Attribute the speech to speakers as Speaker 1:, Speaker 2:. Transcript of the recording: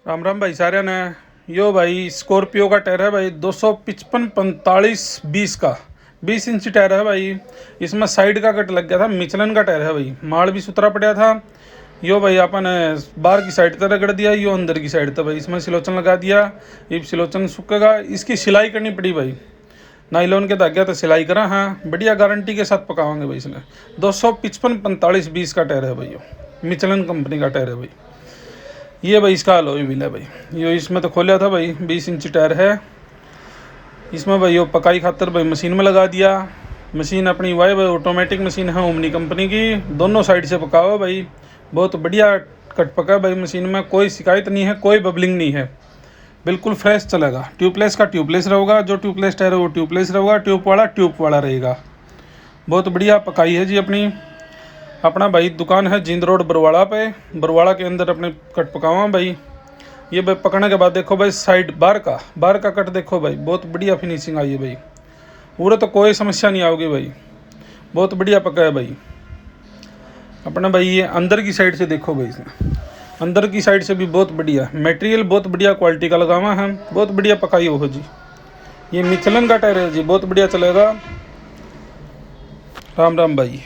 Speaker 1: राम राम भाई सारे ने। यो भाई स्कॉर्पियो का टायर है भाई 255 45 20 का 20 इंची टायर है भाई। इसमें साइड का कट लग गया था, मिचलन का टायर है भाई। माल भी सुथरा पड़ा था। यो भाई अपन बाहर की साइड तक रगड़ दिया, यो अंदर की साइड तक भाई इसमें सिलोचन लगा दिया। ये सिलोचन सूखेगा, इसकी सिलाई करनी पड़ी भाई। नाइलॉन के धागे तो सिलाई करा, हाँ बढ़िया गारंटी के साथ पकावांगे भाई इसने। 255 45 20 का टायर है भाई, यो मिचलन कंपनी का टायर है भाई। ये भाई इसका अलॉय व्हील है भाई। यो इसमें तो खोला था भाई, 20 इंची टायर है इसमें भाई। यो पकाई खातर भाई मशीन में लगा दिया। मशीन अपनी वाई भाई ऑटोमेटिक मशीन है, ओमनी कंपनी की। दोनों साइड से पकाओ भाई, बहुत बढ़िया कट पका भाई। मशीन में कोई शिकायत नहीं है, कोई बबलिंग नहीं है, बिल्कुल फ्रेश चलेगा। ट्यूबलेस का ट्यूबलेस रहेगा, जो ट्यूबलेस टायर है वो ट्यूबलेस रहेगा, ट्यूब वाला रहेगा। बहुत बढ़िया पकाई है जी अपनी। अपना भाई दुकान है जींद रोड बरवाड़ा पे, बरवाड़ा के अंदर अपने कट पकावा भाई। ये भाई पकड़ने के बाद देखो भाई साइड बाहर का कट देखो भाई, बहुत बढ़िया फिनिशिंग आई है भाई। पूरे तो कोई समस्या नहीं आओगी भाई, बहुत बढ़िया पका है भाई अपना भाई। ये अंदर की साइड से देखो भाई, इसमें अंदर की साइड से भी बहुत बढ़िया मटेरियल, बहुत बढ़िया क्वालिटी का लगावा है, बहुत बढ़िया पकाई हो जी। ये मिचलन का टायर है जी, बहुत बढ़िया चलेगा। राम राम भाई।